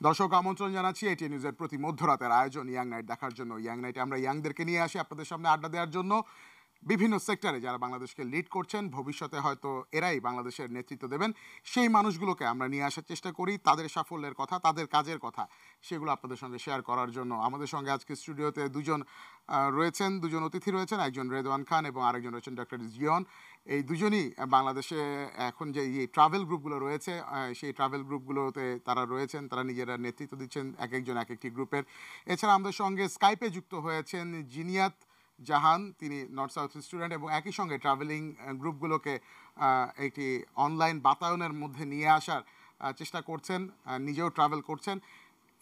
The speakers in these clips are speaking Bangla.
দর্শক আমন্ত্রণ জানাচ্ছি এটি নিউজের প্রতি মধ্যরাতের আয়োজন ইয়াং নাইট দেখার জন্য। ইয়াং নাইটে আমরা ইয়াংদেরকে নিয়ে আসি আপনাদের সামনে আড্ডা দেওয়ার জন্য। বিভিন্ন সেক্টরে যারা বাংলাদেশকে লিড করছেন, ভবিষ্যতে হয়তো এরাই বাংলাদেশের নেতৃত্ব দেবেন, সেই মানুষগুলোকে আমরা নিয়ে আসার চেষ্টা করি। তাদের সাফল্যের কথা, তাদের কাজের কথা, সেগুলো আপনাদের সঙ্গে শেয়ার করার জন্য আমাদের সঙ্গে আজকে স্টুডিওতে দুজন অতিথি রয়েছেন। একজন রেদওয়ান খান এবং আরেকজন রয়েছেন ডক্টর জিয়ন। এই দুজনই বাংলাদেশে এখন যে এই ট্রাভেল গ্রুপগুলো রয়েছে, সেই ট্রাভেল গ্রুপগুলোতে তারা রয়েছেন, তারা নিজেরা নেতৃত্ব দিচ্ছেন এক একজন এক একটি গ্রুপের। এছাড়া আমাদের সঙ্গে স্কাইপে যুক্ত হয়েছেন জিনিয়াত জাহান, তিনি নর্থ সাউথ স্টুডেন্ট এবং একই সঙ্গে ট্রাভেলিং গ্রুপগুলোকে একটি অনলাইন বাতায়নের মধ্যে নিয়ে আসার চেষ্টা করছেন, নিজেও ট্রাভেল করছেন।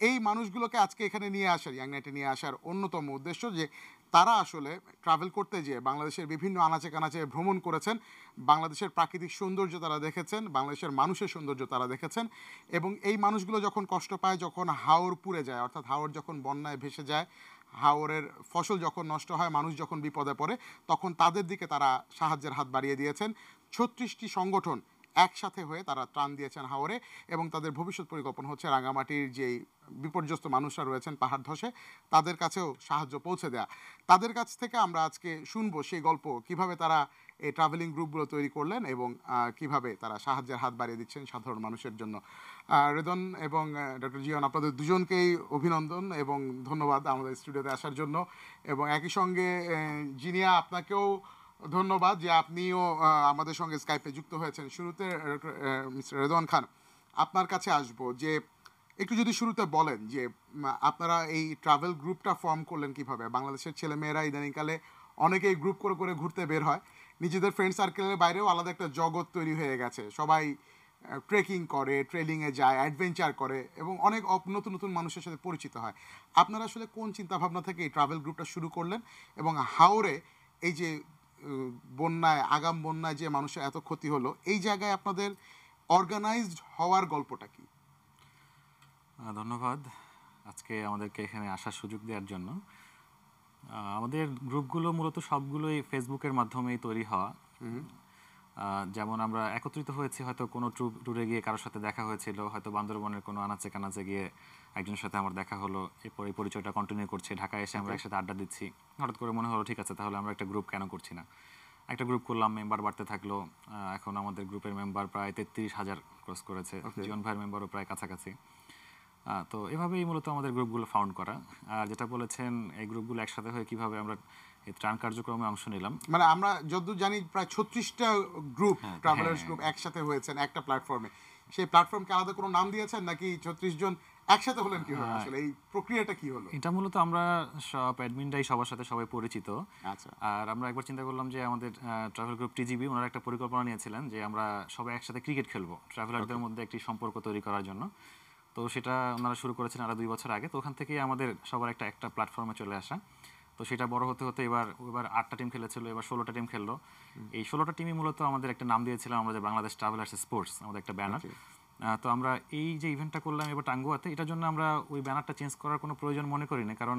এই মানুষগুলোকে আজকে এখানে নিয়ে আসার, ইয়াং নাইটে নিয়ে আসার অন্যতম উদ্দেশ্য যে তারা আসলে ট্রাভেল করতে যেয়ে বাংলাদেশের বিভিন্ন আনাচে কানাচে ভ্রমণ করেছেন, বাংলাদেশের প্রাকৃতিক সৌন্দর্য তারা দেখেছেন, বাংলাদেশের মানুষের সৌন্দর্য তারা দেখেছেন। এবং এই মানুষগুলো যখন কষ্ট পায়, যখন হাওর পুড়ে যায়, অর্থাৎ হাওর যখন বন্যায় ভেসে যায়, হাওরের ফসল যখন নষ্ট হয়, মানুষ যখন বিপদে পড়ে, তখন তাদের দিকে তারা সাহায্যের হাত বাড়িয়ে দিয়েছেন। 36টি সংগঠন একসাথে হয়ে তারা ত্রাণ দিয়েছেন হাওরে, এবং তাদের ভবিষ্যৎ পরিকল্পনা হচ্ছে রাঙামাটির যেই বিপর্যস্ত মানুষরা রয়েছেন পাহাড় ধসে, তাদের কাছেও সাহায্য পৌঁছে দেয়া। তাদের কাছ থেকে আমরা আজকে শুনবো সেই গল্প, কিভাবে তারা এই ট্রাভেলিং গ্রুপগুলো তৈরি করলেন এবং কিভাবে তারা সাহায্যের হাত বাড়িয়ে দিচ্ছেন সাধারণ মানুষের জন্য। রেদন এবং ডক্টর জিয়ন, আপনাদের দুজনকেই অভিনন্দন এবং ধন্যবাদ আমাদের স্টুডিওতে আসার জন্য। এবং একই সঙ্গে জিনিয়া, আপনাকেও ধন্যবাদ যে আপনিও আমাদের সঙ্গে স্কাইপে যুক্ত হয়েছেন। শুরুতে মিস্টার রেদওয়ান খান, আপনার কাছে আসবো যে একটু যদি শুরুতে বলেন যে আপনারা এই ট্রাভেল গ্রুপটা ফর্ম করলেন কিভাবে। বাংলাদেশের ছেলেমেয়েরা ইদানিংকালে অনেকেই গ্রুপ করে করে ঘুরতে বের হয়, নিজেদের ফ্রেন্ড সার্কেলের বাইরেও আলাদা একটা জগৎ তৈরি হয়ে গেছে। সবাই ট্রেকিং করে, ট্রেলিংয়ে যায়, অ্যাডভেঞ্চার করে এবং অনেক নতুন নতুন মানুষের সাথে পরিচিত হয়। আপনারা আসলে কোন চিন্তাভাবনা থেকে এই ট্রাভেল গ্রুপটা শুরু করলেন, এবং হাওরে এই যে বন্যায়, আগাম বন্যায় যে মানুষের এত ক্ষতি হলো, এই জায়গায় আপনাদের অর্গানাইজড হওয়ার গল্পটা কি? ধন্যবাদ আজকে আমাদেরকে এখানে আসার সুযোগ দেওয়ার জন্য। আমাদের গ্রুপগুলো মূলত সবগুলোই ফেসবুকের মাধ্যমেই তৈরি হওয়া। যেমন আমরা একত্রিত হয়েছি হয়তো কোনো ট্যুরে গিয়ে কারোর সাথে দেখা হয়েছিল, হয়তো বান্দরবনের কোনো আনাচে কানাচে গিয়ে একজনের সাথে আমার দেখা হলো, এরপর এই পরিচয়টা কন্টিনিউ করছে, ঢাকায় এসে আমরা একসাথে আড্ডা দিচ্ছি। হঠাৎ করে মনে হলো ঠিক আছে, তাহলে আমরা একটা গ্রুপ কেন করছি না। একটা গ্রুপ করলাম, মেম্বার বাড়তে থাকলো। এখন আমাদের গ্রুপের মেম্বার প্রায় 33,000 ক্রস করেছে, জীবন ভাইয়ের মেম্বারও প্রায় কাছাকাছি। তো এভাবেই মূলত আমাদের গ্রুপগুলো ফাউন্ড করা। আর যেটা বলেছেন এই গ্রুপগুলো একসাথে হয়ে কিভাবে আমরা এই ত্রাণ কার্যক্রমে অংশ নিলাম, মানে আমরা যতদূর জানি প্রায় 36টা গ্রুপ, ট্রাভেলার্স গ্রুপ একসাথে হয়েছেন একটা প্ল্যাটফর্মে। সেই প্ল্যাটফর্মকে আলাদা কোনো নাম দিয়েছেন নাকি 36 জন একসাথে হলেন কিভাবে, আসলে এই প্রক্রিয়াটা কি হলো? এটা মূলত আমরা সব অ্যাডমিনরাই সবার সাথে সবাই পরিচিত। আচ্ছা। আর আমরা একবার চিন্তা করলাম যে আমাদের ট্রাভেল গ্রুপ টিজিবি, ওনারা একটা পরিকল্পনা নিয়েছিলেন যে আমরা সবাই একসাথে ক্রিকেট খেলবো, ট্রাভেলারদের মধ্যে একটি সম্পর্ক তৈরি করার জন্য। তো সেটা ওনারা শুরু করেছেন আরও 2 বছর আগে। তো ওখান থেকেই আমাদের সবার একটা প্ল্যাটফর্মে চলে আসা। তো সেটা বড় হতে হতে এবার 8টা টিম খেলেছিল, এবার 16টা টিম খেললো। এই 16টা টিমই মূলত আমাদের একটা নাম দিয়েছিলাম আমরা, যে বাংলাদেশ ট্রাভেলার্স স্পোর্টস, আমাদের একটা ব্যানার। তো আমরা এই যে ইভেন্টটা করলাম এবার টাঙ্গুয়াতে, এটার জন্য আমরা ওই ব্যানারটা চেঞ্জ করার কোনো প্রয়োজন মনে করি না, কারণ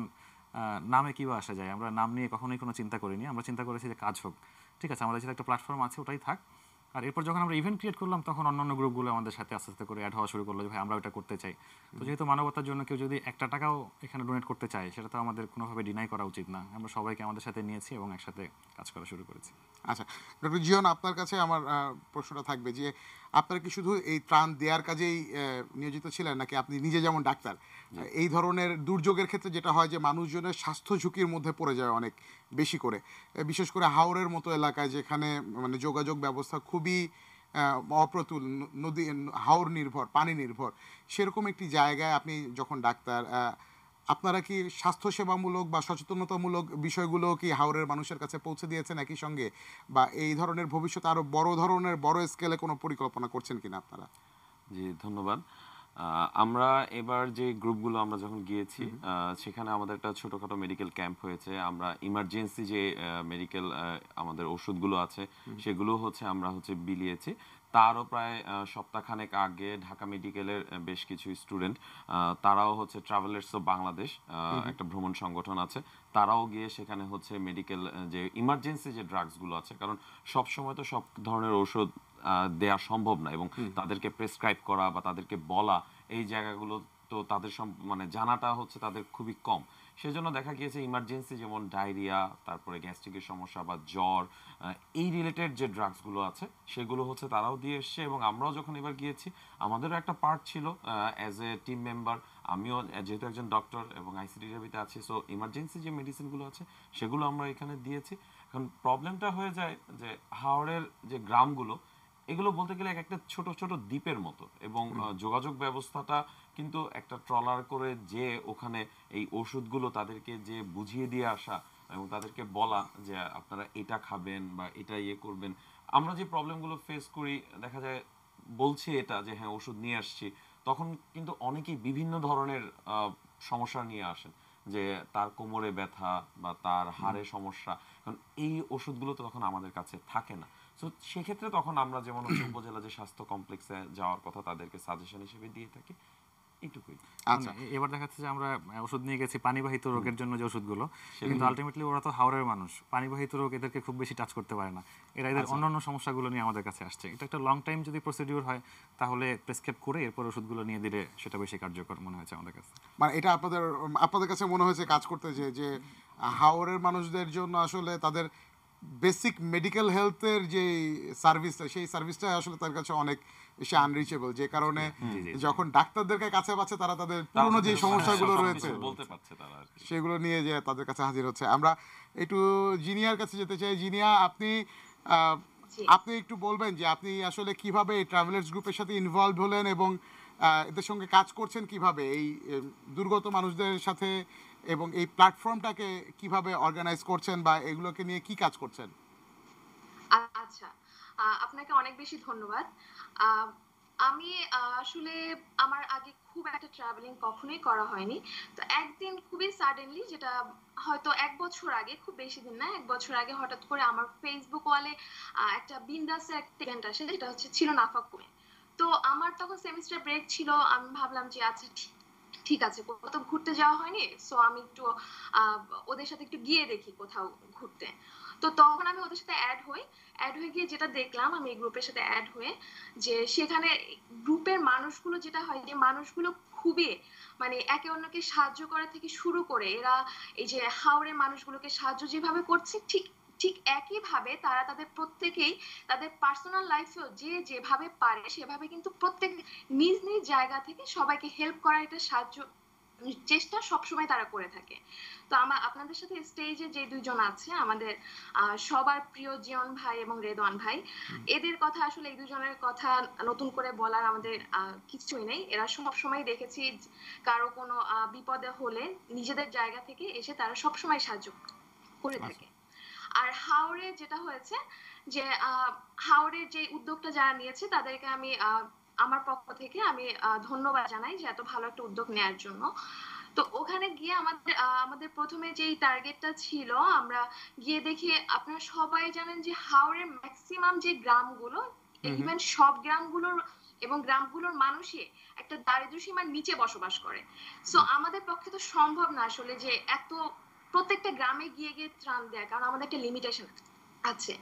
নামে কী আসা যায়, আমরা নাম নিয়ে কখনোই কোনো চিন্তা করিনি। আমরা চিন্তা করেছি যে কাজ হোক, ঠিক আছে, আমাদের সাথে একটা প্ল্যাটফর্ম আছে, ওটাই থাক। আর এরপর যখন আমরা ইভেন্ট ক্রিয়েট করলাম, তখন অন্যান্য গ্রুপগুলো আমাদের সাথে আস্তে আস্তে করে অ্যাড হওয়া শুরু করলো যে ভাই আমরা ওটা করতে চাই। তো যেহেতু মানবতার জন্য কেউ যদি 1 টাকাও এখানে ডোনেট করতে চায়, সেটা তো আমাদের কোনোভাবে ডিনাই করা উচিত না। আমরা সবাইকে আমাদের সাথে নিয়েছি এবং একসাথে কাজ করা শুরু করেছি। আচ্ছা ডক্টর জিয়ন, আপনার কাছে আমার প্রশ্নটা থাকবে যে আপনারা কি শুধু এই ত্রাণ দেওয়ার কাজেই নিয়োজিত ছিলেন, নাকি আপনি নিজে যেমন ডাক্তার, এই ধরনের দুর্যোগের ক্ষেত্রে যেটা হয় যে মানুষজনের স্বাস্থ্য ঝুঁকির মধ্যে পড়ে যায় অনেক বেশি করে, বিশেষ করে হাওরের মতো এলাকায় যেখানে মানে যোগাযোগ ব্যবস্থা খুবই অপ্রতুল, নদী হাওর নির্ভর, পানি নির্ভর, সেরকম একটি জায়গায় আপনি যখন ডাক্তার, আপনারা কি স্বাস্থ্যসেবামূলক বা সচেতনতামূলক বিষয়গুলো কি হাওরের মানুষের কাছে পৌঁছে দিয়েছেন একই সঙ্গে, বা এই ধরনের ভবিষ্যতে আরও বড় ধরনের বড় স্কেলে কোনো পরিকল্পনা করছেন কিনা আপনারা? জি, ধন্যবাদ। আমরা এবার যে গ্রুপগুলো আমরা যখন গিয়েছি, সেখানে আমাদের একটা ছোটখাটো মেডিকেল ক্যাম্প হয়েছে। আমরা ইমার্জেন্সি যে মেডিকেল আমাদের ওষুধগুলো আছে, সেগুলো আমরা বিলিয়েছি। তারও প্রায় সপ্তাহখানেক আগে ঢাকা মেডিকেলের বেশ কিছু স্টুডেন্ট, তারাও ট্রাভেলার্স অফ বাংলাদেশ, একটা ভ্রমণ সংগঠন আছে, তারাও গিয়ে সেখানে মেডিকেল যে ইমার্জেন্সি যে ড্রাগসগুলো আছে, কারণ সব সময় তো সব ধরনের ঔষধ দেয়া সম্ভব না, এবং তাদেরকে প্রেসক্রাইব করা বা তাদেরকে বলা, এই জায়গাগুলো তো তাদের মানে জানাটা হচ্ছে তাদের খুবই কম। সেজন্য দেখা গিয়েছে ইমার্জেন্সি যেমন ডায়রিয়া, তারপরে গ্যাস্ট্রিকের সমস্যা বা জ্বর, এই রিলেটেড যে ড্রাগসগুলো আছে সেগুলো হচ্ছে তারাও দিয়ে এসছে। এবং আমরাও যখন এবার গিয়েছি আমাদেরও একটা পার্ট ছিল অ্যাজ এ টিম মেম্বার। আমিও যেহেতু একজন ডক্টর এবং আইসিডিডিবিতে আছি, সো ইমার্জেন্সি যে মেডিসিনগুলো আছে সেগুলো আমরা এখানে দিয়েছি। এখন প্রবলেমটা হয়ে যায় যে হাওড়ের যে গ্রামগুলো, এগুলো বলতে গেলে এক একটা ছোট ছোট দ্বীপের মতো, এবং যোগাযোগ ব্যবস্থাটা কিন্তু একটা ট্রলার করে যে ওখানে এই ওষুধগুলো তাদেরকে যে বুঝিয়ে দিয়ে আসা এবং তাদেরকে বলা যে আপনারা এটা খাবেন বা এটা ইয়ে করবেন। আমরা যে প্রবলেমগুলো ফেস করি, দেখা যায় বলছি এটা যে হ্যাঁ ওষুধ নিয়ে আসছি, তখন কিন্তু অনেকেই বিভিন্ন ধরনের সমস্যা নিয়ে আসেন, যে তার কোমরে ব্যথা বা তার হাড়ে সমস্যা। কারণ এই ওষুধগুলো তো তখন আমাদের কাছে থাকে না। তো সেক্ষেত্রে তখন আমরা যেমন হচ্ছে উপজেলা যে স্বাস্থ্য কমপ্লেক্সে যাওয়ার কথা তাদেরকে সাজেশন হিসেবে দিয়ে থাকি, এইটুকুই। আচ্ছা, এবার দেখাচ্ছে যে আমরা ওষুধ নিয়ে গেছি পানিবাহিত রোগের জন্য যে ওষুধগুলো, কিন্তু আলটিমেটলি ওরা তো হাওড়ের মানুষ, পানিবাহিত রোগ এদেরকে খুব বেশি টাচ করতে পারে না, এরা এদের অন্যান্য সমস্যাগুলো নিয়ে আমাদের কাছে আসছে। এটা একটা লং টাইম যদি প্রসিডিউর হয় তাহলে প্রেসক্রাইব করে এরপর ওষুধগুলো নিয়ে দিলে সেটা বেশি কার্যকর মনে হয়েছে আমাদের কাছে। মানে এটা আপনাদের কাছে মনে হয়েছে কাজ করতে যে হাওরের মানুষদের জন্য আসলে তাদের বেসিক মেডিকেল হেলথের যে সার্ভিসটা, সেই সার্ভিসটা আসলে তার কাছে অনেক বেশি আনরিচেবল, যে কারণে যখন ডাক্তারদেরকে কাছে পাচ্ছে তারা তাদের পুরনো যে সমস্যাগুলো রয়েছে বলতে পারছে তারা আর কি। সেগুলো নিয়ে যে তাদের কাছে হাজির হচ্ছে। আমরা একটু জিনিয়ার কাছে যেতে চাই। জিনিয়া, আহ, জি। আপনি একটু বলবেন যে আপনি আসলে কিভাবে এই ট্রাভেলার্স গ্রুপের সাথে ইনভলভ হলেন এবং এদের সঙ্গে কাজ করছেন কিভাবে এই দুর্গত মানুষদের সাথে, এবং এই প্ল্যাটফর্মটাকে কিভাবে অর্গানাইজ করছেন বা এগুলোকে নিয়ে কি কাজ করছেন? আচ্ছা, আপনাকে অনেক বেশি ধন্যবাদ। আহ, আমি আসলে আমার আগে খুব একটা ট্রাভেলিং কখনোই করা হয়নি। তো একদিন খুবই সাডেনলি, যেটা হয়তো 1 বছর আগে, খুব বেশি দিন না, 1 বছর আগে হঠাৎ করে আমার ফেসবুক ওয়ালে একটা বিন্দাসে একটা ইভেন্ট আসে, যেটা ছিল নাফাকুমে। তো আমার তখন সেমিস্টার ব্রেক ছিল, আমি ভাবলাম যে আচ্ছা ঠিক আছে, কোথাও তো ঘুরতে যাওয়া হয়নি, সো আমি একটু আহ, ওদের সাথে একটু গিয়ে দেখি কোথাও ঘুরতে। তো তখন আমি ওদের সাথে অ্যাড হয়ে গিয়ে যেটা দেখলাম, আমি এই গ্রুপের সাথে অ্যাড হয়ে, যে সেখানে গ্রুপের মানুষগুলো যেটা হয়, যে মানুষগুলো খুবই মানে একে অন্যকে সাহায্য করা থেকে শুরু করে, এরা এই যে হাওড়ের মানুষগুলোকে সাহায্য যেভাবে করছে, ঠিক ঠিক একইভাবে তারা তাদের প্রত্যেকেই তাদের পার্সোনাল লাইফেও যে যেভাবে পারে সেভাবে কিন্তু প্রত্যেক নিজ নিজ জায়গা থেকে সবাইকে হেল্প করার একটা সাহায্য চেষ্টা সবসময় তারা করে থাকে। তো আপনাদের সাথে স্টেজে যে দুইজন আছে, আমাদের সবার প্রিয় জিয়ন ভাই এবং রেদওয়ান ভাই, এদের কথা আসলে এই দুজনের কথা নতুন করে বলার আমাদের কিছুই নেই। এরা সবসময় দেখেছি কারো কোনো বিপদে হলে নিজেদের জায়গা থেকে এসে তারা সবসময় সাহায্য করে থাকে। আর হাওড়ে যেটা হয়েছে, যে হাওড়ের যে উদ্যোগটা যারা নিয়েছে তাদেরকে আমি আমার পক্ষ থেকে আমি ধন্যবাদ জানাই যে এত ভালো একটা উদ্যোগ নেয়ার জন্য। তো ওখানে গিয়ে আমাদের প্রথমে যেই টার্গেটটা ছিল, আমরা গিয়ে দেখি, আপনারা সবাই জানেন যে হাওড়ের ম্যাক্সিমাম যে গ্রামগুলো, ইভেন সব গ্রামগুলোর এবং গ্রামগুলোর মানুষই একটা দারিদ্র্য সীমার নিচে বসবাস করে। সো আমাদের পক্ষে তো সম্ভব না আসলে যে এত প্রত্যেকটা গ্রামে গিয়ে গিয়ে ত্রাণ দেয়া, কারণ আমাদের একটা লিমিটেশন আছে।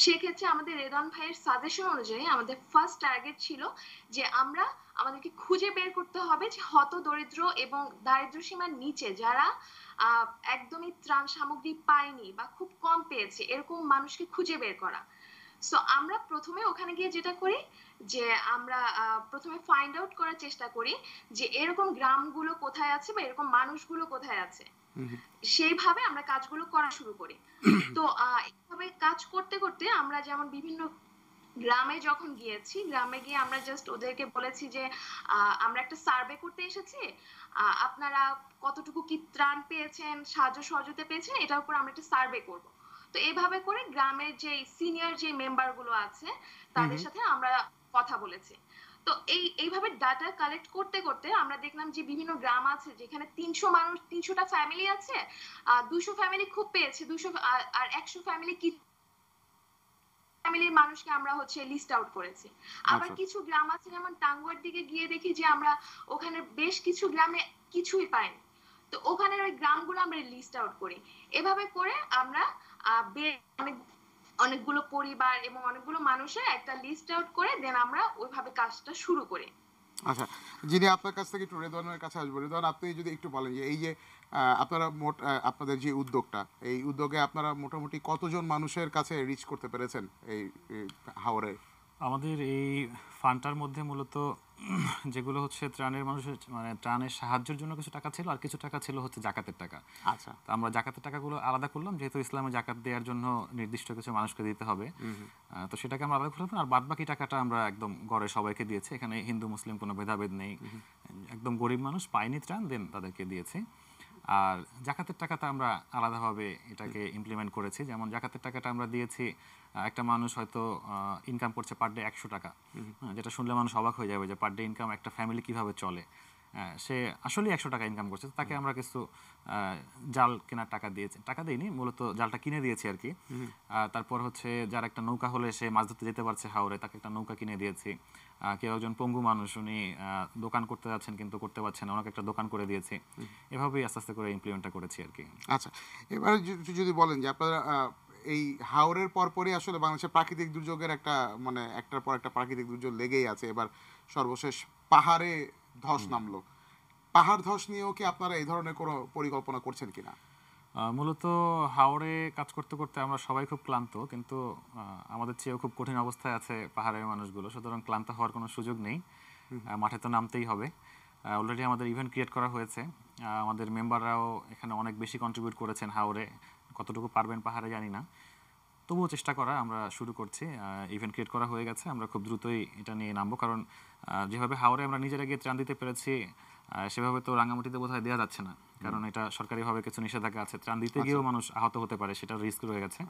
সেক্ষেত্রে আমাদের রেদওয়ান ভাইয়ের সাজেশন অনুযায়ী আমাদের ফার্স্ট টার্গেট ছিল যে আমাদেরকে খুঁজে বের করতে হবে যে হত দরিদ্র এবং দারিদ্র্য সীমার নিচে যারা একদমই ত্রাণ সামগ্রী পায়নি বা খুব কম পেয়েছে, এরকম মানুষকে খুঁজে বের করা। সো আমরা প্রথমে ওখানে গিয়ে যেটা করি, যে আমরা প্রথমে ফাইন্ড আউট করার চেষ্টা করি যে এরকম গ্রামগুলো কোথায় আছে বা এরকম মানুষগুলো কোথায় আছে, সেইভাবে আমরা কাজগুলো করা শুরু করি। তো এইভাবে কাজ করতে করতে আমরা যেমন বিভিন্ন গ্রামে যখন গিয়েছি, গ্রামে গিয়ে আমরা জাস্ট ওদেরকে বলেছি যে আমরা একটা সার্ভে করতে এসেছি, আপনারা কতটুকু কি ত্রাণ পেয়েছেন, সাহায্য সহযোগিতা পেয়েছেন, এটার উপর আমরা একটা সার্ভে করব। তো এইভাবে করে গ্রামের যে সিনিয়র যে মেম্বার গুলো আছে তাদের সাথে আমরা কথা বলেছি। তো এইভাবে ডাটা কালেক্ট করতে করতে আমরা দেখলাম যে বিভিন্ন গ্রাম আছে যেখানে 300টা ফ্যামিলি আছে, 200 ফ্যামিলি খুব পেয়েছে, 200 আর 100 ফ্যামিলি কি ফ্যামিলির মানুষকে আমরা লিস্ট আউট করেছি। আবার কিছু গ্রাম আছে, যেমন টাঙ্গুয়ার দিকে গিয়ে দেখি যে আমরা ওখানে বেশ কিছু গ্রামে কিছুই পাইনি। তো ওখানের ওই গ্রামগুলো আমরা লিস্ট আউট করি। এভাবে করে আমরা অনেকগুলো পরিবার এবং অনেকগুলো মানুষের একটা লিস্ট আউট করে দেন আমরা ওইভাবে কাজটা শুরু করি। আচ্ছা, যিনি আপনার কাছ থেকে একটু রেদওয়ানের কাছে আসবো, রেদওয়ান আপনি যদি একটু বলেন যে এই যে আপনারা আপনাদের যে উদ্যোগটা, এই উদ্যোগে আপনারা মোটামুটি কতজন মানুষের কাছে রিচ করতে পেরেছেন এই হাওরে? আমাদের এই ফান্ডটার মধ্যে মূলত যেগুলো হচ্ছে ত্রাণের মানুষের মানে ত্রাণের সাহায্যের জন্য কিছু টাকা ছিল, আর কিছু টাকা ছিল হচ্ছে জাকাতের টাকা। আচ্ছা, তো আমরা জাকাতের টাকাগুলো আলাদা করলাম, যেহেতু ইসলামে জাকাত দেওয়ার জন্য নির্দিষ্ট কিছু মানুষকে দিতে হবে। তো সেটাকে আমরা আলাদা করলাম, আর বাদ বাকি টাকাটা আমরা একদম গড়ে সবাইকে দিয়েছি। এখানে হিন্দু মুসলিম কোনো ভেদাভেদ নেই, একদম গরিব মানুষ পায়নি ত্রাণ, দেন তাদেরকে দিয়েছি। আর জাকাতের টাকাটা আমরা আলাদাভাবে এটাকে ইমপ্লিমেন্ট করেছি। যেমন জাকাতের টাকাটা আমরা দিয়েছি, একটা মানুষ হয়তো ইনকাম করছে পার ডে 100 টাকা, যেটা শুনলে মানুষ অবাক হয়ে যাবে যে পার ডে ইনকাম একটা ফ্যামিলি কিভাবে চলে। সে আসলে 100 টাকা ইনকাম করছে, তাকে আমরা কিছু জাল কেনার টাকা দিয়েছি, টাকা দিইনি, মূলত জালটা কিনে দিয়েছি আর কি। তারপর হচ্ছে যার একটা নৌকা হলে সে মাছ ধরতে যেতে পারছে হাওরে, তাকে একটা নৌকা কিনে দিয়েছি। কেউ একজন পঙ্গু মানুষ, উনি দোকান করতে যাচ্ছেন কিন্তু করতে পারছেন না, ওনাকে একটা দোকান করে দিয়েছি। এভাবেই আস্তে আস্তে করে ইমপ্লিমেন্টটা করেছি আর কি। আচ্ছা, এবার যদি বলেন যে আপনারা এই হাওরের পরপরই আসলে বাংলাদেশের প্রাকৃতিক দুর্যোগের একটা মানে একটার পর একটা প্রাকৃতিক দুর্যোগ লেগেই আছে। এবার সর্বশেষ পাহাড়ে ধস নামলো, পাহাড় ধস নিয়েও কি আপনারা এই ধরনের কোনো পরিকল্পনা করছেন কিনা? মূলত হাওরে কাজ করতে করতে আমরা সবাই খুব ক্লান্ত, কিন্তু আমাদের চেয়েও খুব কঠিন অবস্থায় আছে পাহাড়ের মানুষগুলো, সুতরাং ক্লান্ত হওয়ার কোনো সুযোগ নেই। মাঠে তো নামতেই হবে। অলরেডি আমাদের ইভেন্ট ক্রিয়েট করা হয়েছে, আমাদের মেম্বাররাও এখানে অনেক বেশি কন্ট্রিবিউট করেছেন হাওরে। কতটুকু পারবেন পাহাড়ে জানি না, তবুও চেষ্টা করা আমরা শুরু করছি। ইভেন্ট ক্রিয়েট করা হয়ে গেছে, আমরা খুব দ্রুতই এটা নিয়ে নামবো। কারণ যেভাবে হাওরে আমরা নিজেরা গিয়ে ত্রাণ দিতে পেরেছি, সেভাবে তো রাঙামাটিতে বোধহয় দেওয়া যাচ্ছে না, কারণ এটা সরকারিভাবে কিছু নিষেধাজ্ঞা আছে। ত্রাণ দিতে গিয়েও মানুষ আহত হতে পারে, সেটা রিস্ক রয়ে গেছে।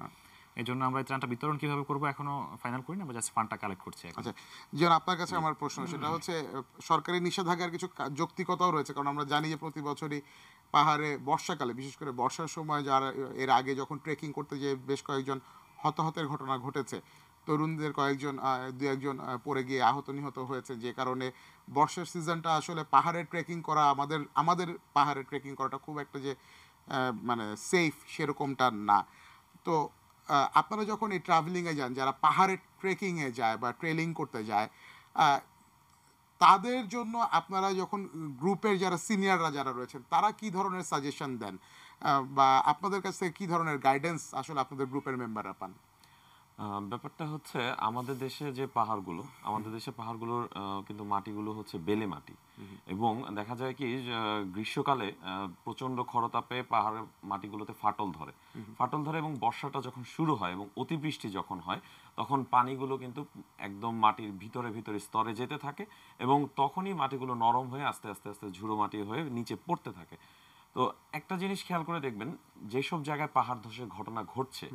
এই জন্য আমরা এই ত্রাণটা বিতরণ কিভাবে করবো এখনো ফাইনাল করি না, আমরা জাস্ট ফান্ডটা কালেক্ট করছি এখন। আচ্ছা, যেন আপনার কাছে আমার প্রশ্ন সেটা হচ্ছে সরকারি নিষেধাজ্ঞার কিছু যৌক্তিকতাও রয়েছে, কারণ আমরা জানি যে প্রতি বছরই পাহাড়ে বর্ষাকালে, বিশেষ করে বর্ষার সময় যারা এর আগে যখন ট্রেকিং করতে যেয়ে বেশ কয়েকজন হতাহতের ঘটনা ঘটেছে, তরুণদের কয়েকজন দু একজন পড়ে গিয়ে আহত নিহত হয়েছে, যে কারণে বর্ষার সিজনটা আসলে পাহাড়ে ট্রেকিং করা, আমাদের পাহাড়ে ট্রেকিং করাটা খুব একটা যে মানে সেফ সেরকমটা না। তো আপনারা যখন এই ট্রাভেলিংয়ে যান, যারা পাহাড়ে ট্রেকিংয়ে যায় বা ট্রেলিং করতে যায়, তাদের জন্য আপনারা যখন গ্রুপের যারা সিনিয়ররা যারা রয়েছেন, তারা কি ধরনের সাজেশন দেন বা আপনাদের কাছ থেকে কি ধরনের গাইডেন্স আসলে আপনাদের গ্রুপের মেম্বাররা পান? ব্যাপারটা হচ্ছে আমাদের দেশে যে পাহাড়গুলো, আমাদের দেশে পাহাড়গুলোর কিন্তু মাটিগুলো হচ্ছে বেলে মাটি, এবং দেখা যায় কি গ্রীষ্মকালে প্রচন্ড খরতাপে পাহাড়ের মাটিগুলোতে ফাটল ধরে এবং বর্ষাটা যখন শুরু হয় এবং অতিবৃষ্টি যখন হয়, তখন পানিগুলো কিন্তু একদম মাটির ভিতরে ভিতরে স্তরে যেতে থাকে, এবং তখনই মাটিগুলো নরম হয়ে আস্তে আস্তে আস্তে ঝুড়ো মাটি হয়ে নিচে পড়তে থাকে। তো একটা জিনিস খেয়াল করে দেখবেন, যেসব জায়গায় পাহাড় ধসের ঘটনা ঘটছে,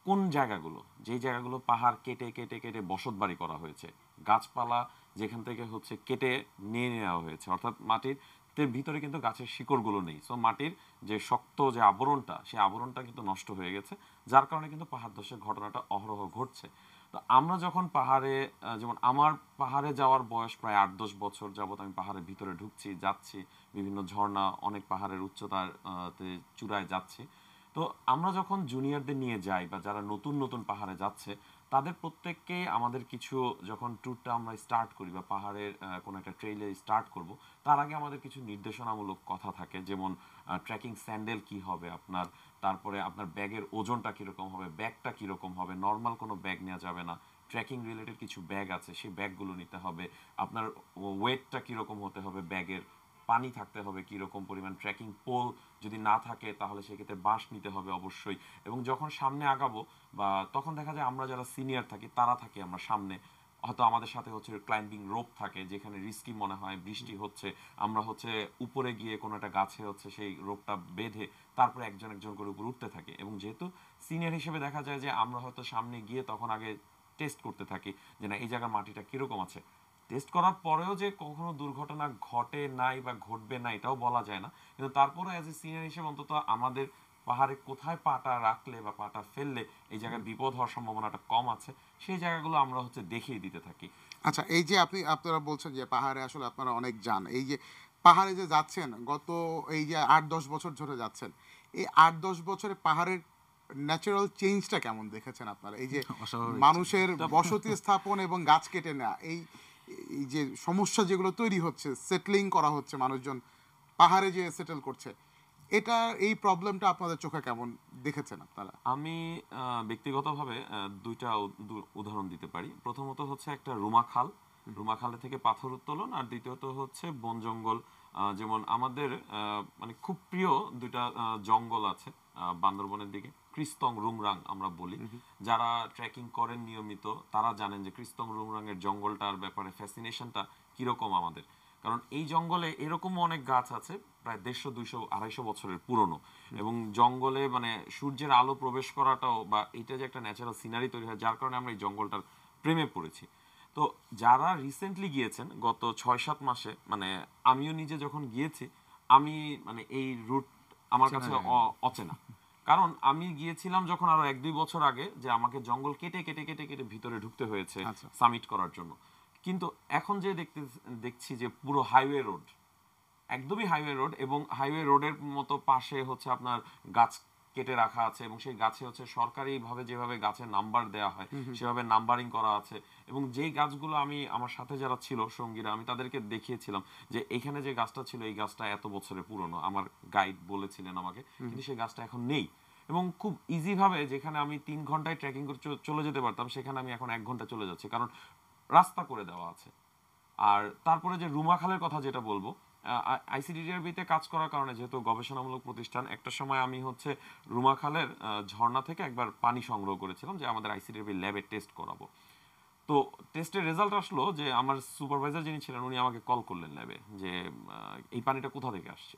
কোন জায়গাগুলো, যেই জায়গাগুলো পাহাড় কেটে কেটে কেটে বসত বাড়ি করা হয়েছে, গাছপালা যেখান থেকে হচ্ছে কেটে নিয়ে নেওয়া হয়েছে, অর্থাৎ মাটির ভিতরে কিন্তু গাছের শিকড়গুলো নেই, সো মাটির যে শক্ত যে আবরণটা, সেই আবরণটা কিন্তু নষ্ট হয়ে গেছে, যার কারণে কিন্তু পাহাড় ধসের ঘটনাটা অহরহ ঘটছে। তো আমরা যখন পাহাড়ে, যেমন আমার পাহাড়ে যাওয়ার বয়স প্রায় 8-10 বছর যাবত আমি পাহাড়ের ভিতরে যাচ্ছি, বিভিন্ন ঝর্ণা, অনেক পাহাড়ের উচ্চতার চূড়ায় যাচ্ছি। তো আমরা যখন জুনিয়রদের নিয়ে যাই বা যারা নতুন নতুন পাহাড়ে যাচ্ছে, তাদের প্রত্যেককে আমাদের কিছু, যখন ট্যুরটা আমরা স্টার্ট করি বা পাহাড়ের কোনো একটা ট্রেইলে স্টার্ট করব, তার আগে আমাদের কিছু নির্দেশনামূলক কথা থাকে, যেমন ট্রেকিং স্যান্ডেল কি হবে আপনার, তারপরে আপনার ব্যাগের ওজনটা কীরকম হবে, ব্যাগটা কীরকম হবে, নর্মাল কোনো ব্যাগ নেওয়া যাবে না, ট্রেকিং রিলেটেড কিছু ব্যাগ আছে সেই ব্যাগগুলো নিতে হবে, আপনার ওয়েটটা কীরকম হতে হবে ব্যাগের, পানি থাকতে হবে কীরকম পরিমাণ, ট্রেকিং পোল যদি না থাকে তাহলে সেক্ষেত্রে বাঁশ নিতে হবে অবশ্যই। এবং যখন সামনে আগাবো বা তখন দেখা যায় আমরা যারা সিনিয়র থাকি তারা থাকি আমরা সামনে, হয়তো আমাদের সাথে হচ্ছে ক্লাইম্বিং রোপ থাকে, যেখানে রিস্কি মনে হয়, বৃষ্টি হচ্ছে, আমরা হচ্ছে উপরে গিয়ে কোনো একটা গাছে হচ্ছে সেই রোপটা বেঁধে তারপরে একজন একজন করে উপরে উঠতে থাকি। এবং যেহেতু সিনিয়র হিসেবে দেখা যায় যে আমরা হয়তো সামনে গিয়ে তখন আগে টেস্ট করতে থাকি যে না এই জায়গার মাটিটা কীরকম আছে। টেস্ট করার পরেও যে কখনো দুর্ঘটনা ঘটে নাই বা ঘটবে না এটাও বলা যায় না, কিন্তু তারপরে অ্যাজ এ সিনিয়র হিসেবে অন্তত আমাদের পাহাড়ে কোথায় পাটা রাখলে বা পাটা ফেললে এই জায়গায় বিপদ হওয়ার সম্ভাবনাটা কম আছে, সেই জায়গাগুলো আমরা হচ্ছে দেখিয়ে দিতে থাকি। আচ্ছা, এই যে আপনারা বলছেন যে পাহাড়ে আসলে আপনারা অনেক যান, এই যে পাহাড়ে যে যাচ্ছেন গত এই যে 8-10 বছর ধরে যাচ্ছেন, এই 8-10 বছরে পাহাড়ের ন্যাচারাল চেঞ্জটা কেমন দেখেছেন আপনারা? এই যে মানুষের বসতি স্থাপন এবং গাছ কেটে নেওয়া, এই যে সমস্যা যেগুলো তৈরি হচ্ছে, সেটলিং করা হচ্ছে, মানুষজন পাহাড়ে যে সেটেল করছে, এটা এই প্রবলেমটা আপনাদের চোখে কেমন দেখেছেন আপনারা? আমি ব্যক্তিগতভাবে দুইটা উদাহরণ দিতে পারি। প্রথমত হচ্ছে একটা রুমা খাল, রুমা খালে থেকে পাথর উত্তোলন, আর দ্বিতীয়ত হচ্ছে বন জঙ্গল। যেমন আমাদের মানে খুব প্রিয় দুইটা জঙ্গল আছে বান্দরবনের দিকে, ক্রিস্তং রুমরাং আমরা বলি। যারা ট্রেকিং করেন নিয়মিত তারা জানেন যে ক্রিস্তং রুমরাংয়ের জঙ্গলটার ব্যাপারে ফ্যাসিনেশনটা কিরকম আমাদের। কারণ এই জঙ্গলে এরকম অনেক গাছ আছে প্রায় 150, 200, 250 বছরের পুরনো, এবং জঙ্গলে মানে সূর্যের আলো প্রবেশ করাটাও বা এটা যে একটা ন্যাচারাল সিনারি তৈরি হয়, যার কারণে আমরা এই জঙ্গলটার প্রেমে পড়েছি। তো যারা রিসেন্টলি গিয়েছেন গত 6-7 মাসে, মানে আমিও নিজে যখন গিয়েছি, আমি মানে এই রুট আমার কাছে অচেনা। কারণ আমি গিয়েছিলাম যখন আরো 1-2 বছর আগে, যে আমাকে জঙ্গল কেটে কেটে কেটে কেটে ভিতরে ঢুকতে হয়েছে সামিট করার জন্য। কিন্তু এখন যে দেখছি যে পুরো হাইওয়ে রোড, একদমই হাইওয়ে রোড, এবং হাইওয়ে রোডের মতো পাশে হচ্ছে আপনার গাছ কেটে রাখা আছে, এবং সেই গাছে হচ্ছে সরকারিভাবে যেভাবে গাছের নাম্বার দেওয়া হয় সেভাবে নাম্বারিং করা আছে। এবং যেই গাছগুলো আমি আমার সাথে যারা ছিল সঙ্গীরা, আমি তাদেরকে দেখিয়েছিলাম যে এখানে যে গাছটা ছিল এই গাছটা এত বছরের পুরনো, আমার গাইড বলেছিলেন আমাকে, কিন্তু সেই গাছটা এখন নেই। এবং খুব ইজি ভাবে যেখানে আমি 3 ঘন্টায় ট্রেকিং করে চলে যেতে পারতাম, সেখানে আমি এখন 1 ঘন্টা চলে যাচ্ছি, কারণ রাস্তা করে দেওয়া আছে। আর তারপরে যে রুমা খালের কথা যেটা বলবো, আইসিডিডিআরবিতে কাজ করার কারণে, যেহেতু গবেষণামূলক প্রতিষ্ঠান, একটা সময় আমি হচ্ছে রুমা খালের ঝর্ণা থেকে একবার পানি সংগ্রহ করেছিলাম যে আমাদের আইসিডিডিআরবি ল্যাবে টেস্ট করাবো। তো টেস্টের রেজাল্ট আসলো যে আমার সুপারভাইজার যিনি ছিলেন উনি আমাকে কল করলেন ল্যাবে, যে এই পানিটা কোথা থেকে আসছে।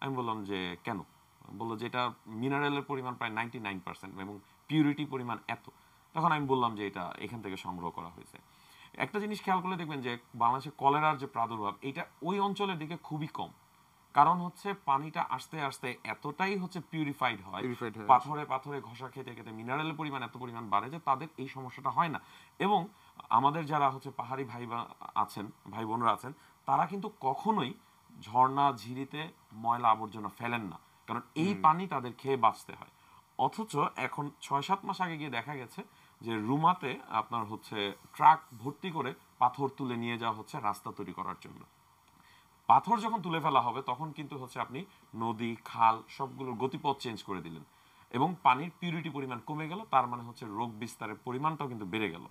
আমি বললাম যে কেন? বললো যে এটা মিনারেলের পরিমাণ প্রায় 99% এবং পিউরিটি পরিমাণ এত। তখন আমি বললাম যে এটা এখান থেকে সংগ্রহ করা হয়েছে। একটা জিনিস খেয়াল করলে দেখবেন যে বাংলাদেশে কলেরার যে প্রাদুর্ভাব, এটা ওই অঞ্চলের দিকে খুবই কম। কারণ হচ্ছে পানিটা আস্তে আস্তে এতটাই হচ্ছে পিউরিফাইড হয়, পাথরে পাথরে ঘষা খেতে খেতে মিনারেলের পরিমাণ এত পরিমাণ বাড়ে যে তাদের এই সমস্যাটা হয় না। এবং আমাদের যারা হচ্ছে পাহাড়ি ভাই বোনরা আছেন, তারা কিন্তু কখনোই ঝর্ণা ঝিরিতে ময়লা আবর্জনা ফেলেন না, কারণ এই পানি তাদের খেয়ে বাঁচতে হয়। অথচ এখন 6-7 মাস আগে গিয়ে দেখা গেছে যে রুমাতে আপনার হচ্ছে ট্রাক ভর্তি করে পাথর তুলে নিয়ে যাওয়া হচ্ছে রাস্তা তৈরি করার জন্য। পাথর যখন তুলে ফেলা হবে তখন কিন্তু হচ্ছে আপনি নদী খাল সবগুলোর গতিপথ চেঞ্জ করে দিলেন, এবং পানির পিউরিটি পরিমাণ কমে গেল, তার মানে হচ্ছে রোগ বিস্তারের পরিমাণটাও কিন্তু বেড়ে গেল।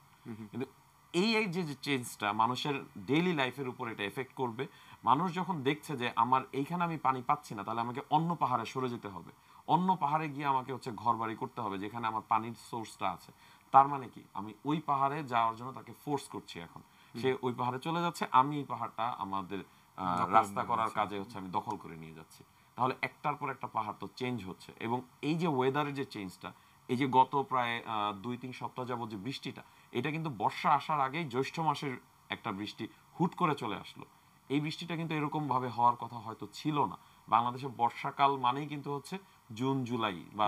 কিন্তু এই যে চেঞ্জটা মানুষের ডেইলি লাইফের উপর এটা এফেক্ট করবে। মানুষ যখন দেখছে যে আমার এইখানে আমি পানি পাচ্ছি না, তাহলে আমাকে অন্য পাহাড়ে সরে যেতে হবে, অন্য পাহাড়ে গিয়ে আমাকে হচ্ছে ঘর বাড়ি করতে হবে যেখানে আমার পানির সোর্সটা আছে। তার মানে কি, আমি ওই পাহাড়ে যাওয়ার জন্য তাকে ফোর্স করছি। এখন সে ওই পাহাড়ে চলে যাচ্ছে, আমি এই পাহাড়টা আমাদের রাস্তা করার কাজে হচ্ছে আমি দখল করে নিয়ে যাচ্ছি। তাহলে একটার পর একটা পাহাড় তো চেঞ্জ হচ্ছে। এবং এই যে ওয়েদারের যে চেঞ্জটা, এই যে গত প্রায় 2-3 সপ্তাহ যাবত যে বৃষ্টিটা, এটা কিন্তু বর্ষা আসার আগেই জ্যৈষ্ঠ মাসের একটা বৃষ্টি হুট করে চলে আসলো। এই বৃষ্টিটা কিন্তু এরকম ভাবে হওয়ার কথা হয়তো ছিল না। বাংলাদেশে বর্ষাকাল মানেই কিন্তু হচ্ছে জুন জুলাই বা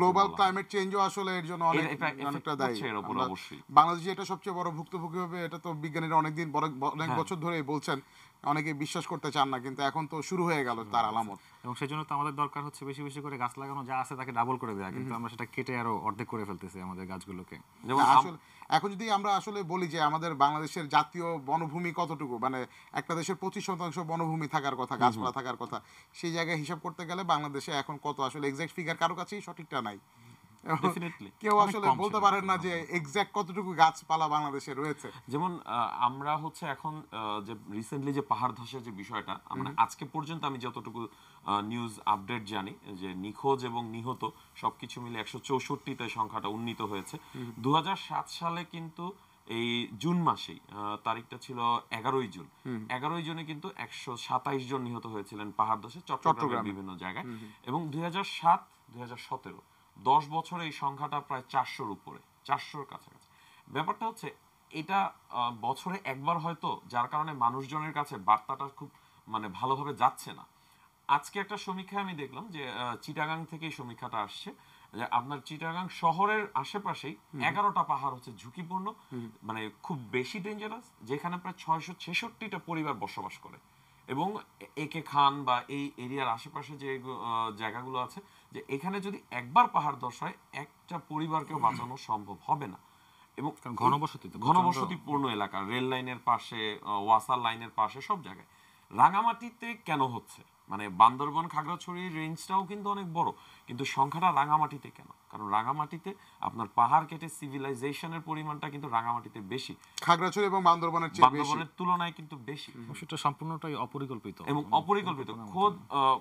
গ্লোবাল ক্লাইমেট চেঞ্জও আসলে এর জন্য অনেকটা দায়ী। বাংলাদেশে এটা সবচেয়ে বড় ভুক্তভোগী হবে, এটা তো বিজ্ঞানীরা অনেক বছর ধরে বলছেন, অনেকে বিশ্বাস করতে চান না, কিন্তু এখন তো শুরু হয়ে গেল তার আলামত। এবং সেই জন্য তো আমাদের দরকার হচ্ছে বেশি বেশি করে গাছ লাগানো, যা আছে তাকে ডাবল করে দেওয়া, কিন্তু আমরা সেটা কেটে আরো অর্ধেক করে ফেলতেছি আমাদের গাছগুলোকে। আসলে এখন যদি আমরা আসলে বলি যে আমাদের বাংলাদেশের জাতীয় বনভূমি কতটুকু, মানে একটা দেশের 25% বনভূমি থাকার কথা, গাছপালা থাকার কথা, সেই জায়গায় হিসাব করতে গেলে বাংলাদেশে এখন কত, আসলে এক্সাক্ট ফিগার কারো কাছেই সঠিকটা নাই। কেউ আসলে বলতে পারেন না যে এক্সাক্ট কতটুকু গাছপালা বাংলাদেশে রয়েছে। যেমন আমরা হচ্ছে এখন যে রিসেন্টলি যে পাহাড় ধসের যে বিষয়টা, আমরা আজকে পর্যন্ত আমি যতটুকু নিউজ আপডেট জানি যে নিখোঁজ এবং নিহত সবকিছু মিলে 164তে সংখ্যাটা উন্নীত হয়েছে। 2007 সালে কিন্তু এই জুন মাসেই তারিখটা ছিল 11ই জুন, 11ই জুনে কিন্তু 127 জন নিহত হয়েছিলেন পাহাড় ধসে চট্টগ্রামের বিভিন্ন জায়গায়। এবং 2007-2017 10 বছরে এই সংখ্যাটা প্রায় 400-র উপরে, 400-র কাছাকাছি। ব্যাপারটা হচ্ছে এটা বছরে একবার হয়তো, যার কারণে মানুষজনের কাছে বার্তাটা খুব মানে ভালোভাবে যাচ্ছে না। আজকে একটা সমীক্ষায় আমি দেখলাম যে চিটাগাং থেকে এই সমীক্ষাটা আসছে যে আপনার চিটাগাং শহরের আশেপাশেই 11টা পাহাড় হচ্ছে ঝুঁকিপূর্ণ, মানে খুব বেশি ডেঞ্জারাস, যেখানে প্রায় 666টা পরিবার বসবাস করে। এবং একে খান বা এই এরিয়ার আশেপাশে যে জায়গাগুলো আছে, যে এখানে যদি একবার পাহাড় ধস হয় একটা পরিবারকেও বাঁচানো সম্ভব হবে না। এবং কারণ ঘনবসতি তো ঘনবসতিপূর্ণ এলাকা, রেল লাইনের পাশে, ওয়াসার লাইনের পাশে, সব জায়গায়। রাঙামাটিতে কেন হচ্ছে, মানে বান্দরবন খাগড়াছড়ির রেঞ্জটাও কিন্তু অনেক বড়, কিন্তু সংখ্যাটা রাঙামাটিতে কেন? কারণ রাঙামাটিতে আপনার পাহাড় কেটে সিভিলাইজেশনের পরিমাণটা কিন্তু রাঙামাটিতে বেশি, খাগড়াছড়ি এবং বান্দরবনের চেয়ে বেশি। বান্দরবনের তুলনায় কিন্তু বেশি, সেটা সম্পূর্ণটাই অপরিকল্পিত এবং অপরিকল্পিত। খোদ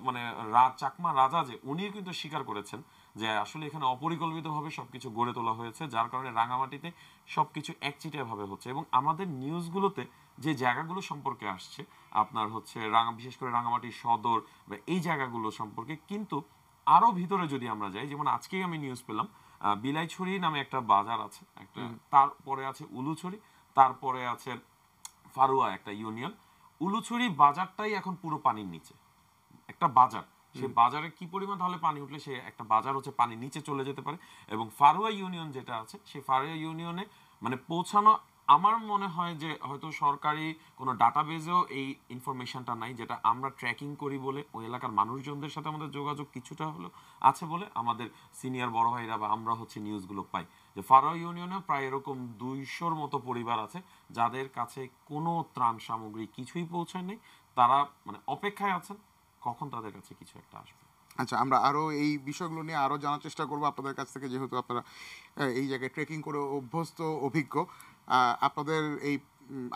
মানে চাকমা রাজা যে উনি কিন্তু স্বীকার করেছেন যে আসলে এখানে অপরিকল্পিতভাবে সবকিছু গড়ে তোলা হয়েছে, যার কারণে রাঙামাটিতে সবকিছু একচিটিয়া ভাবে হচ্ছে। এবং আমাদের নিউজগুলোতে যে জায়গাগুলো সম্পর্কে আসছে আপনার হচ্ছে বিশেষ করে রাঙামাটি সদর বা এই জায়গাগুলো সম্পর্কে, কিন্তু আরো ভিতরে যদি আমরা যাই, যেমন আজকেই আমি নিউজ পেলাম বিলাইছড়ি নামে একটা বাজার আছে একটা, তারপরে আছে উলুছড়ি, তারপরে আছে ফারুয়া একটা ইউনিয়ন। উলুছড়ি বাজারটাই এখন পুরো পানির নিচে, একটা বাজার, সে বাজারে কি পরিমাণ তাহলে পানি উঠলে সে একটা বাজার হচ্ছে পানির নিচে চলে যেতে পারে। এবং ফারুয়া ইউনিয়ন যেটা আছে, সেই ফারুয়া ইউনিয়নে মানে পৌঁছানো, আমার মনে হয় যে হয়তো সরকারি কোনো ডাটাবেজেও এই ইনফরমেশনটা নাই, যেটা আমরা ট্র্যাকিং করি বলে ওই এলাকার মানুষজনদের সাথে আমাদের যোগাযোগ কিছুটা হলো আছে বলে আমাদের সিনিয়র বড় ভাইরা বা আমরা হচ্ছে নিউজগুলো পাই যে ফারুয়া ইউনিয়নে প্রায় এরকম 200-র মতো পরিবার আছে যাদের কাছে কোনো ত্রাণ সামগ্রী কিছুই পৌঁছায় নেই। তারা মানে অপেক্ষায় আছেন কখন তাদের কাছে কিছু একটা আসবে। আচ্ছা, আমরা আরও এই বিষয়গুলো নিয়ে আরও জানার চেষ্টা করবো আপনাদের কাছ থেকে, যেহেতু আপনারা এই জায়গায় ট্রেকিং করে অভ্যস্ত, অভিজ্ঞ। আপনাদের এই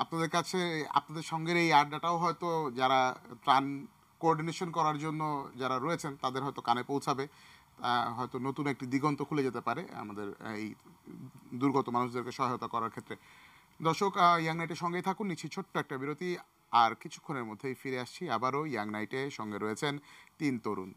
আপনাদের কাছে আপনাদের সঙ্গের এই আড্ডাটাও হয়তো যারা ত্রাণ কোঅর্ডিনেশন করার জন্য যারা রয়েছেন তাদের হয়তো কানে পৌঁছাবে, হয়তো নতুন একটি দিগন্ত খুলে যেতে পারে আমাদের এই দুর্গত মানুষদেরকে সহায়তা করার ক্ষেত্রে। দর্শক, ইয়াং নাইটের সঙ্গেই থাকুন, নিচ্ছি ছোট্ট একটা বিরতি, আর কিছুক্ষণের মধ্যেই ফিরে আসছি আবারও ইয়াং নাইটে। সঙ্গে রয়েছেন 3 তরুণ।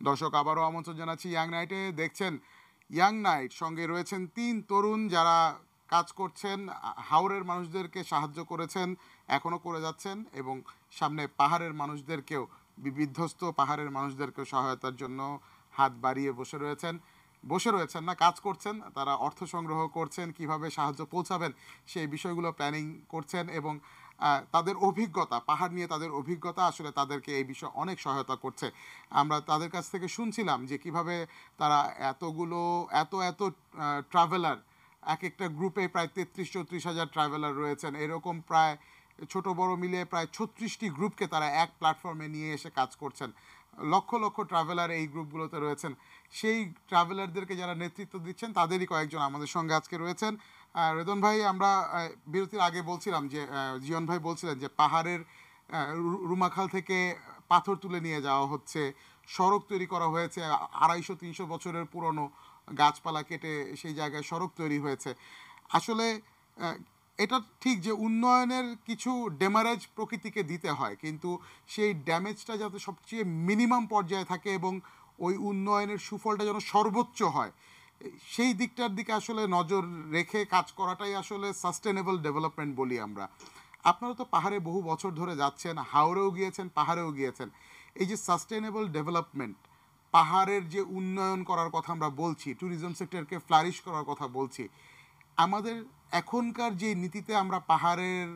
দর্শক, আবারও আমন্ত্রণ জানাচ্ছি ইয়াং নাইটে। দেখছেন ইয়াং নাইট, সঙ্গে রয়েছেন 3 তরুণ যারা কাজ করছেন, হাওরের মানুষদেরকে সাহায্য করেছেন, এখনও করে যাচ্ছেন, এবং সামনে পাহাড়ের মানুষদেরকেও, বিধ্বস্ত পাহাড়ের মানুষদেরকেও সহায়তার জন্য হাত বাড়িয়ে বসে রয়েছেন না, কাজ করছেন। তারা অর্থ সংগ্রহ করছেন, কিভাবে সাহায্য পৌঁছাবেন সেই বিষয়গুলো প্ল্যানিং করছেন, এবং তাদের অভিজ্ঞতা, পাহাড় নিয়ে তাদের অভিজ্ঞতা আসলে তাদেরকে এই বিষয়ে অনেক সহায়তা করছে। আমরা তাদের কাছ থেকে শুনছিলাম যে কিভাবে তারা এত ট্রাভেলার, এক একটা গ্রুপে প্রায় 33-34 হাজার ট্রাভেলার রয়েছেন, এরকম প্রায় ছোট বড় মিলিয়ে প্রায় 36টি গ্রুপকে তারা এক প্ল্যাটফর্মে নিয়ে এসে কাজ করছেন। লক্ষ লক্ষ ট্রাভেলার এই গ্রুপগুলোতে রয়েছেন। সেই ট্রাভেলারদেরকে যারা নেতৃত্ব দিচ্ছেন তাদেরই কয়েকজন আমাদের সঙ্গে আজকে রয়েছেন। রেদন ভাই, আমরা বিরতির আগে বলছিলাম যে জিয়ন ভাই বলছিলেন যে পাহাড়ের রুমাখাল থেকে পাথর তুলে নিয়ে যাওয়া হচ্ছে, সড়ক তৈরি করা হয়েছে, 250-300 বছরের পুরনো গাছপালা কেটে সেই জায়গায় সড়ক তৈরি হয়েছে। আসলে এটা ঠিক যে উন্নয়নের কিছু ড্যামারেজ প্রকৃতিকে দিতে হয়, কিন্তু সেই ড্যামেজটা যাতে সবচেয়ে মিনিমাম পর্যায়ে থাকে এবং ওই উন্নয়নের সুফলটা যেন সর্বোচ্চ হয়, সেই দিকটার দিকে আসলে নজর রেখে কাজ করাটাই আসলে সাস্টেনেবল ডেভেলপমেন্ট বলি আমরা। আপনারা তো পাহাড়ে বহু বছর ধরে যাচ্ছেন, হাওরেও গিয়েছেন, পাহাড়েও গিয়েছেন। এই যে সাস্টেনেবল ডেভেলপমেন্ট, পাহাড়ের যে উন্নয়ন করার কথা আমরা বলছি, ট্যুরিজম সেক্টরকে ফ্লারিশ করার কথা বলছি, আমাদের এখনকার যে নীতিতে আমরা পাহাড়ের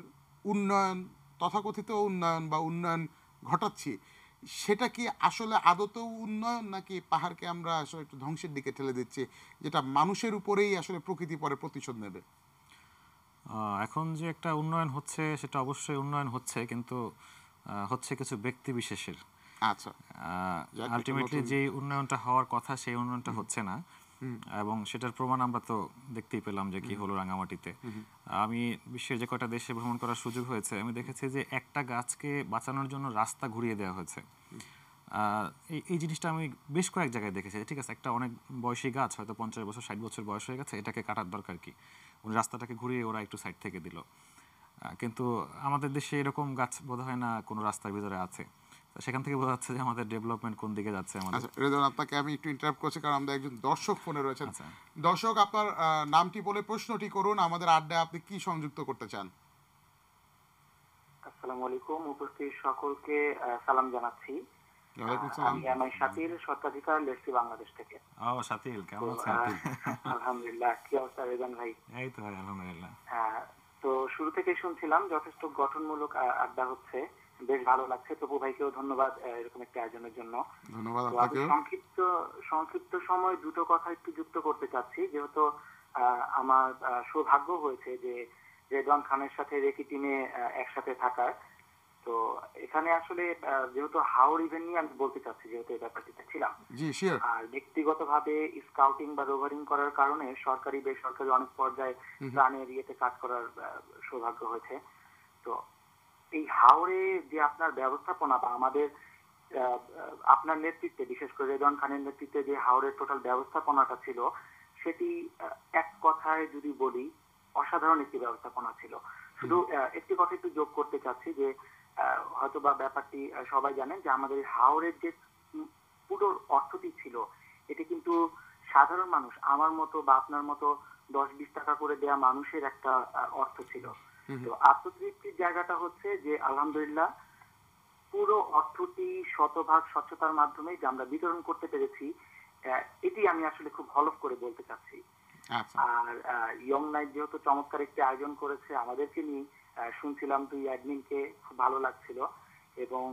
উন্নয়ন, তথাকথিত উন্নয়ন বা উন্নয়ন ঘটাচ্ছি, সেটা কি আসলে আদতেও উন্নয়ন, নাকি পাহাড়কে আমরা আসলে একটু ধ্বংসের দিকে ঠেলে দিচ্ছি, যেটা মানুষের উপরেই আসলে প্রকৃতি পরে প্রতিশোধ নেবে? এখন যে একটা উন্নয়ন হচ্ছে সেটা অবশ্যই উন্নয়ন হচ্ছে, কিন্তু হচ্ছে কিছু ব্যক্তি বিশেষের। আচ্ছা, আলটিমেটলি যে উন্নয়নটা হওয়ার কথা সেই উন্নয়নটা হচ্ছে না, এবং সেটার প্রমাণ আমরা তো দেখতেই পেলাম যে কি হলো রাঙামাটিতে। আমি বিশ্বের যে কয়টা দেশে ভ্রমণ করার সুযোগ হয়েছে, আমি দেখেছি যে একটা গাছকে বাঁচানোর জন্য রাস্তা ঘুরিয়ে দেওয়া হয়েছে। এই জিনিসটা আমি বেশ কয়েক জায়গায় দেখেছি। ঠিক আছে, একটা অনেক বয়সী গাছ, হয়তো 50 বছর 60 বছর বয়স হয়ে গেছে, এটাকে কাটার দরকার কি, উনি রাস্তাটাকে ঘুরিয়ে ওরা একটু সাইড থেকে দিল। কিন্তু আমাদের দেশে এরকম গাছ বোধ হয় না কোনো রাস্তার ভিতরে আছে। তো সেখান থেকে বোঝা যাচ্ছে যে আমাদের ডেভেলপমেন্ট কোন দিকে যাচ্ছে আমাদের। আচ্ছা রেদওয়ান, আপনাকে আমি একটু ইন্টারাপ্ট করছি কারণ আমাদের একজন দর্শক ফোনে রয়েছেন। আচ্ছা। দর্শক, আপনার নামটি বলে প্রশ্নটি করুন, আমাদের আড্ডায় আপনি কি সংযুক্ত করতে চান? আসসালামু আলাইকুম, উপস্থিত সকলকে সালাম জানাচ্ছি। ওয়ালাইকুম সালাম। আমি এমআই শাকিল, স্বত্বাধিকার লেসি বাংলাদেশ থেকে। শাকিল কেমন তো, আছেন? আলহামদুলিল্লাহ, কি অবস্থা রেজান ভাই? এই তো ভাই আলহামদুলিল্লাহ। তো শুরু থেকে শুনছিলাম যথেষ্ট গঠনমূলক আড্ডা হচ্ছে, বেশ ভালো লাগছে। তপু ভাইকেও ধন্যবাদ এরকম একটা আয়োজনের জন্য। ধন্যবাদ তো আমি আপনাকেও। সংক্ষিপ্ত সময় দুটো কথা একটু যুক্ত করতে চাচ্ছি, যেহেতু আমার সৌভাগ্য হয়েছে যে রেদওয়ান খানের সাথে রেকি টিমে একসাথে থাকার। তো এখানে আসলে যেহেতু হাওর ইভেন্ট নিয়ে আমি বলতে চাচ্ছি, যেহেতু এই ব্যাপারটিতে ছিলাম। জি শিওর। আর ব্যক্তিগতভাবে স্কাউটিং বা রোভারিং করার কারণে সরকারি বেসরকারি অনেক পর্যায়ে প্রাণের ইয়েতে কাজ করার সৌভাগ্য হয়েছে। তো এই হাওরে যে আপনার ব্যবস্থাপনা বা আমাদের আপনার নেতৃত্বে, বিশেষ করে রেদওয়ান খানের নেতৃত্বে যে হাওরের টোটাল ব্যবস্থাপনাটা ছিল, সেটি এক কথায় যদি বলি অসাধারণ একটি ব্যবস্থাপনা ছিল। শুধু একটি কথা একটু যোগ করতে চাচ্ছি যে হয়তো বা ব্যাপারটি সবাই জানেন যে আমাদের হাওরের যে পুরো অর্থটি ছিল, এটি কিন্তু সাধারণ মানুষ, আমার মতো বা আপনার মতো 10-20 টাকা করে দেয়া মানুষের একটা অর্থ ছিল। তো আত্মতৃপ্তির জায়গাটা হচ্ছে যে আলহামদুলিল্লাহ পুরো অর্থটি শতভাগ স্বচ্ছতার মাধ্যমে যে আমরা বিতরণ করতে পেরেছি, এটি আমি আসলে খুব হলফ করে বলতে চাচ্ছি। আচ্ছা। আর ইয়ং নাইট যেহেতু চমৎকার একটি আয়োজন করেছে আমাদেরকে নিয়ে, শুনছিলাম দুই অ্যাডমিনকে, খুব ভালো লাগছিল। এবং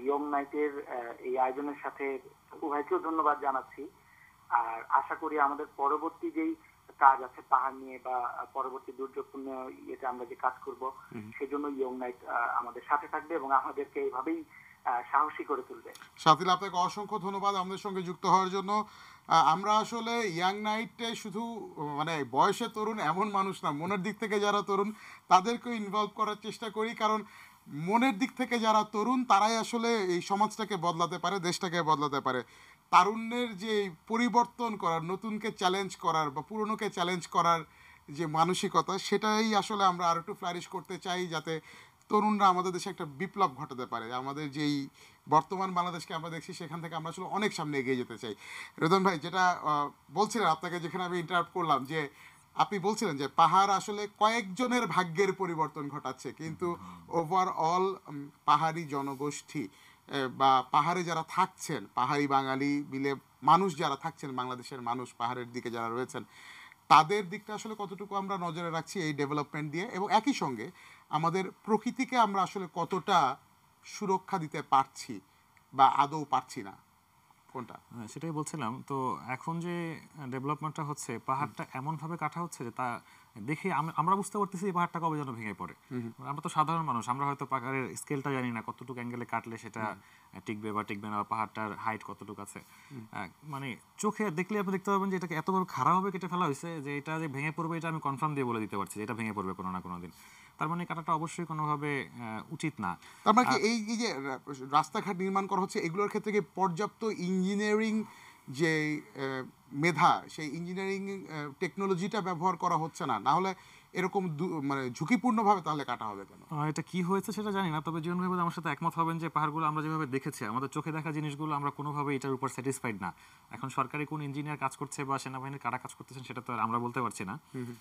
ইয়ং নাইটের এই আয়োজনের সাথে টপু ভাইকেও ধন্যবাদ জানাচ্ছি। আর আশা করি আমাদের পরবর্তী যেই কাজ আছে পাহাড় নিয়ে বা পরবর্তী দুর্যোগপূর্ণ ইয়েতে আমরা যে কাজ করব, সেজন্য ইয়ং নাইট আমাদের সাথে থাকবে এবং আমাদেরকে এইভাবেই সাহসী করে তুলবে। শাকিল, আপনাকে অসংখ্য ধন্যবাদ আমাদের সঙ্গে যুক্ত হওয়ার জন্য। আমরা আসলে ইয়াং নাইটে শুধু মানে বয়সে তরুণ এমন মানুষ না, মনের দিক থেকে যারা তরুণ তাদেরকেও ইনভলভ করার চেষ্টা করি, কারণ মনের দিক থেকে যারা তরুণ তারাই আসলে এই সমাজটাকে বদলাতে পারে, দেশটাকে বদলাতে পারে। তারুণ্যের যে পরিবর্তন করার, নতুনকে চ্যালেঞ্জ করার বা পুরনোকে চ্যালেঞ্জ করার যে মানসিকতা, সেটাই আসলে আমরা আরও একটু ফ্লারিশ করতে চাই, যাতে তরুণরা আমাদের দেশে একটা বিপ্লব ঘটাতে পারে। আমাদের যেই বর্তমান বাংলাদেশকে আমরা দেখছি, সেখান থেকে আমরা আসলে অনেক সামনে এগিয়ে যেতে চাই। রেদন ভাই, যেটা বলছিলেন আপনাকে, যেখানে আমি ইন্টারাপ্ট করলাম, যে আপনি বলছিলেন যে পাহাড় আসলে কয়েকজনের ভাগ্যের পরিবর্তন ঘটাচ্ছে, কিন্তু ওভারঅল পাহাড়ি জনগোষ্ঠী বা পাহাড়ে যারা থাকছেন, পাহাড়ি বাঙালি মিলে মানুষ যারা থাকছেন, বাংলাদেশের মানুষ পাহাড়ের দিকে যারা রয়েছেন, তাদের দিকটা আসলে কতটুকু আমরা নজরে রাখছি এই ডেভেলপমেন্ট দিয়ে, এবং একই সঙ্গে আমাদের প্রকৃতিকে আমরা আসলে কতটা সুরক্ষা দিতে পারছি বা আদৌ পারছি না, কোনটা? সেটাই বলছিলাম। তো এখন যে ডেভেলপমেন্টটা হচ্ছে, পাহাড়টা এমনভাবে কাটা হচ্ছে যে তা দেখে আমরা বুঝতে পারতেছি এই পাহাড়টা কবে যেন ভেঙে পড়ে। আমরা তো সাধারণ মানুষ, আমরা হয়তো পাহাড়ের স্কেলটা জানি না, কতটুকু অ্যাঙ্গেলে কাটলে সেটা টিকবে বা টিকবে না, বা পাহাড়টার হাইট কতটুকু আছে। মানে চোখে দেখলে আপনি দেখতে পাবেন যে এটাকে এতভাবে খারাপভাবে কেটে ফেলা হয়েছে যে এটা যে ভেঙে পড়বে এটা আমি কনফার্ম দিয়ে বলে দিতে পারছি, এটা ভেঙে পড়বে কোনো না কোনো দিন। তার মানে কাটাটা অবশ্যই কোনোভাবে উচিত না। তার মানে কি এই যে রাস্তাঘাট নির্মাণ করা হচ্ছে, এগুলোর ক্ষেত্রে কি পর্যাপ্ত ইঞ্জিনিয়ারিং যে মেধা, সেই ইঞ্জিনিয়ারিং টেকনোলজিটা ব্যবহার করা হচ্ছে না? না হলে এরকম মানে ঝুঁকিপূর্ণভাবে তাহলে কাটা হবে কেন? এটা কি হয়েছে সেটা জানি না, তবে জীবন ভাই আমার সাথে একমত হবেন যে পাহাড়গুলো আমরা যেভাবে দেখেছি, আমাদের চোখে দেখা জিনিসগুলো আমরা কোনোভাবে এটার উপর স্যাটিসফাইড না। এখন সরকারি কোন ইঞ্জিনিয়ার কাজ করছে বা সেনাবাহিনীর কারা কাজ করতেছেন সেটা তো আর আমরা বলতে পারছি না,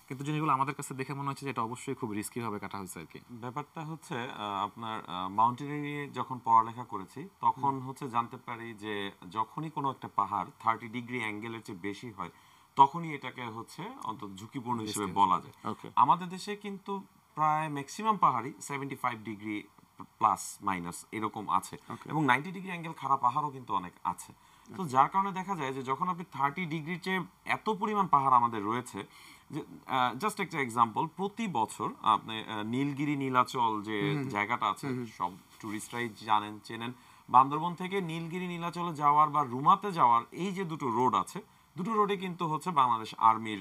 কিন্তু জিনিসগুলো আমাদের কাছে দেখে মনে হচ্ছে যে এটা অবশ্যই খুব রিস্কি ভাবে কাটা হয়েছে আর কি। ব্যাপারটা হচ্ছে আপনার মাউন্টেনিয়ারিং যখন পড়ালেখা করেছি তখন হচ্ছে জানতে পারি যে যখনই কোনো একটা পাহাড় 30 ডিগ্রি অ্যাঙ্গেলের চেয়ে বেশি হয়, তখনই এটাকে হচ্ছে অন্তত ঝুঁকিপূর্ণ হিসেবে বলা যায়। আমাদের দেশে কিন্তু প্রায় ম্যাক্সিমাম পাহাড়ই 75 ডিগ্রি প্লাস মাইনাস এরকম আছে, এবং 90 ডিগ্রি অ্যাঙ্গেল খারাপ পাহাড়ও কিন্তু অনেক আছে। তো যার কারণে দেখা যায় যে যখন আপনি 30 ডিগ্রির চেয়ে এত পরিমাণ পাহাড় আমাদের রয়েছে, যে জাস্ট একটা এক্সাম্পল, প্রতি বছর আপনি নীলগিরি নীলাচল যে জায়গাটা আছে, সব টুরিস্টরাই জানেন চেনেন, বান্দরবন থেকে নীলগিরি নীলাচলে যাওয়ার বা রুমাতে যাওয়ার এই যে দুটো রোড আছে, দুটো রোডে কিন্তু হচ্ছে বাংলাদেশ আর্মির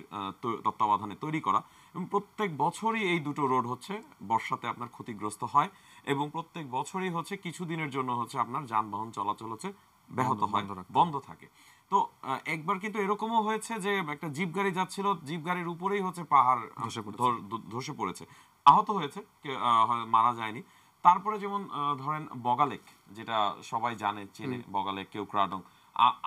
তত্ত্বাবধানে তৈরি করা, এবং প্রত্যেক বছরই এই দুটো রোড হচ্ছে বর্ষাতে আপনার ক্ষতিগ্রস্ত হয়, এবং প্রত্যেক বছরই হচ্ছে কিছুদিনের জন্য হচ্ছে আপনার যানবাহন চলাচল হচ্ছে ব্যাহত হয়, বন্ধ থাকে। তো একবার কিন্তু এরকমও হয়েছে যে একটা জিপ গাড়ি যাচ্ছিল, জিপ গাড়ির উপরেই হচ্ছে পাহাড় ধসে পড়েছে, আহত হয়েছে, মারা যায়নি। তারপরে যেমন ধরেন বগালেক, যেটা সবাই জানে চেনে, বগালেক, কেওক্রাডং।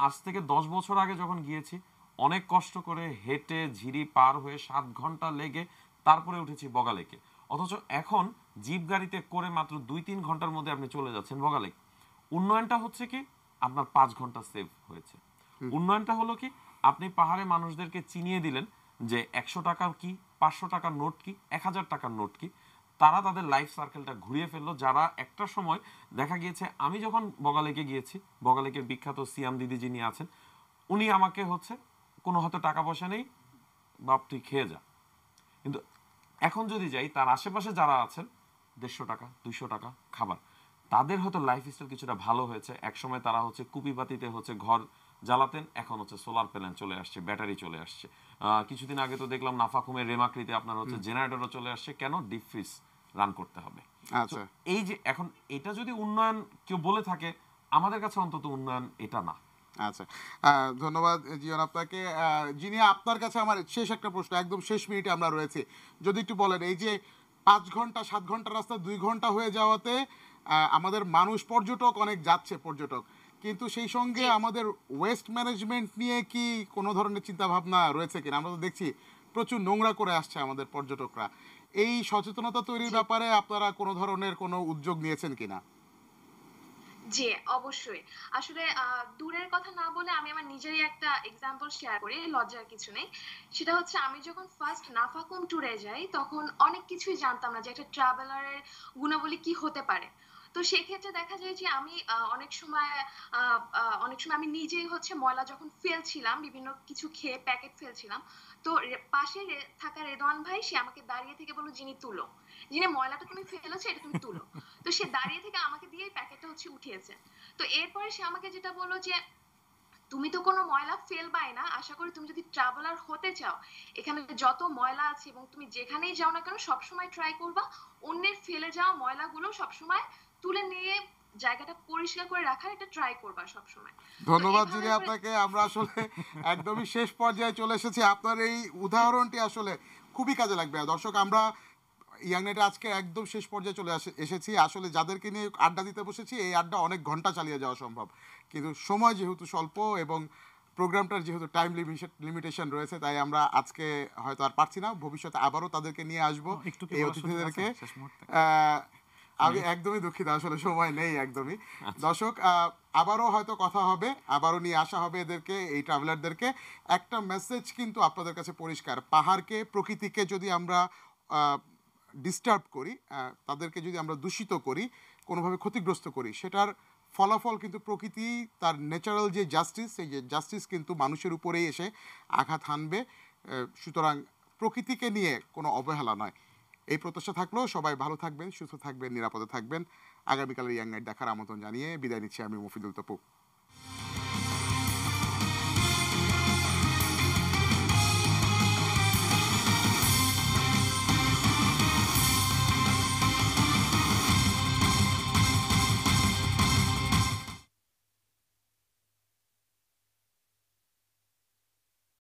আজ থেকে 10 বছর আগে যখন গিয়েছি, অনেক কষ্ট করে হেঁটে ঝিরি পার হয়ে 7 ঘন্টা লেগে তারপরে উঠেছি বগালেকে। অথচ এখন জিপ গাড়িতে করে মাত্র 2-3 ঘন্টার মধ্যে আপনি চলে যাচ্ছেন বগালেক। উন্নয়নটা হচ্ছে কি, আপনার 5 ঘন্টা সেভ হয়েছে। উন্নয়নটা হলো কি, আপনি পাহাড়ে মানুষদেরকে চিনিয়ে দিলেন যে 100 টাকার কি, 500 টাকার নোট কি, 1000 টাকার নোট কি। তারা তাদের লাইফ সার্কেলটা ঘুরিয়ে ফেললো, যারা একটা সময় দেখা গিয়েছে, আমি যখন বগালেকে গিয়েছি, বগালেকের বিখ্যাত সিয়াম দিদি যিনি আছেন, উনি আমাকে হচ্ছে কোনো হয়তো টাকা পয়সা নেই, বাপ তুই খেয়ে যা। কিন্তু এখন যদি যাই, তার আশেপাশে যারা আছেন 150 টাকা 200 টাকা খাবার, তাদের হয়তো লাইফ স্টাইল কিছুটা ভালো হয়েছে। একসময় তারা হচ্ছে কুপিবাতিতে হচ্ছে ঘর জ্বালাতেন, এখন হচ্ছে সোলার প্যানেল চলে আসছে, ব্যাটারি চলে আসছে। কিছুদিন আগে তো দেখলাম নাফাখুমের রেমাক্রিতে আপনার হচ্ছে জেনারেটরও চলে আসছে। কেন? ডিপ ফ্রিজ রান করতে হবে। আচ্ছা, এই যে এখন এটা যদি উন্নয়ন কেউ বলে থাকে, আমাদের কাছে অন্তত উন্নয়ন এটা না। আচ্ছা, ধন্যবাদ জিয়ন আপনাকে। যিনি আপনার কাছে আমার শেষ একটা প্রশ্ন, একদম শেষ মিনিটে আমরা রয়েছি, যদি একটু বলেন, এই যে 5 ঘন্টা 7 ঘন্টা রাস্তা 2 ঘন্টা হয়ে যাওয়াতে আমাদের মানুষ, পর্যটক অনেক যাচ্ছে, পর্যটক, কিন্তু সেই সঙ্গে আমাদের ওয়েস্ট ম্যানেজমেন্ট নিয়ে কি কোনো ধরনের চিন্তা ভাবনা রয়েছে কিনা? আমরা তো দেখছি প্রচুর নোংরা করে আসছে আমাদের পর্যটকরা। এই সচেতনতা তৈরির ব্যাপারে আপনারা কোনো ধরনের কোনো উদ্যোগ নিয়েছেন কিনা? জি, অবশ্যই। আসলে দূরের কথা না বলে আমি আমার নিজেরই একটা এক্সাম্পল শেয়ার করি, লজ্জার কিছু নেই। সেটা হচ্ছে, আমি যখন ফার্স্ট নাফাকুম ট্যুরে যাই, তখন অনেক কিছুই জানতাম না যে একটা ট্রাভেলারের গুণাবলী কি হতে পারে। তো সেক্ষেত্রে দেখা যায় যে আমি অনেক সময় আমি নিজেই হচ্ছে ময়লা যখন ফেলছিলাম, বিভিন্ন কিছু খেয়ে প্যাকেট ফেলছিলাম, তো পাশে থাকা রেদওয়ান ভাই, সে আমাকে দাঁড়িয়ে থেকে বলল, "জিনি তুলো। জিনি, ময়লাটা তুমি ফেলেছো, এটা তুমি তুলো।" তো সে দাঁড়িয়ে থেকে আমাকে দিয়ে প্যাকেটটা হচ্ছে উঠিয়েছে। তো এরপরে সে আমাকে যেটা বললো যে, তুমি তো কোনো ময়লা ফেলবাই না, আশা করি তুমি যদি ট্রাভেলার হতে চাও, এখানে যত ময়লা আছে এবং তুমি যেখানেই যাও না কেন, সবসময় ট্রাই করবা অন্যের ফেলে যাওয়া ময়লাগুলো সবসময় তুলে নিয়ে জায়গাটা পরিষ্কার করে রাখার, এটা ট্রাই করবা সবসময়। তো ধন্যবাদ এভাবে জুনি করে আপনাকে। আমরা আসলে একদমই শেষ পর্যায়ে চলে এসেছি। আপনার এই উদাহরণটি আসলে খুবই কাজে লাগবে। দর্শক, আমরা ইয়াং নাইটে আজকে একদম শেষ পর্যায়ে চলে এসেছি। আসলে যাদেরকে নিয়ে আড্ডা দিতে বসেছি, এই আড্ডা অনেক ঘন্টা চালিয়ে যাওয়া সম্ভব, কিন্তু সময় যেহেতু স্বল্প এবং প্রোগ্রামটার যেহেতু টাইম লিমিটেশন রয়েছে, তাই আমরা আজকে হয়তো আর পারছি না। ভবিষ্যতে আবারও তাদেরকে নিয়ে আসবো, একটু কি এই বলার সুযোগ আছে অতিথিদেরকে। শেষ মুহূর্তে? আমি একদমই দুঃখিত, আসলে সময় নেই একদমই। দর্শক, আবারও হয়তো কথা হবে, আবারও নিয়ে আসা হবে এদেরকে, এই ট্রাভেলারদেরকে। একটা মেসেজ কিন্তু আপনাদের কাছে পরিষ্কার: পাহাড়কে, প্রকৃতিকে যদি আমরা ডিস্টার্ব করি, তাদেরকে যদি আমরা দূষিত করি, কোনোভাবে ক্ষতিগ্রস্ত করি, সেটার ফলাফল কিন্তু প্রকৃতি তার ন্যাচারাল যে জাস্টিস, সেই যে জাস্টিস কিন্তু মানুষের উপরেই এসে আঘাত হানবে। সুতরাং প্রকৃতিকে নিয়ে কোনো অবহেলা নয়, এই প্রত্যাশা থাকলো। সবাই ভালো থাকবেন, সুস্থ থাকবেন, নিরাপদে থাকবেন। আগামীকালের ইয়াং নাইট দেখার আমন্ত্রণ জানিয়ে বিদায় নিচ্ছি আমি, মফিদুল তপু।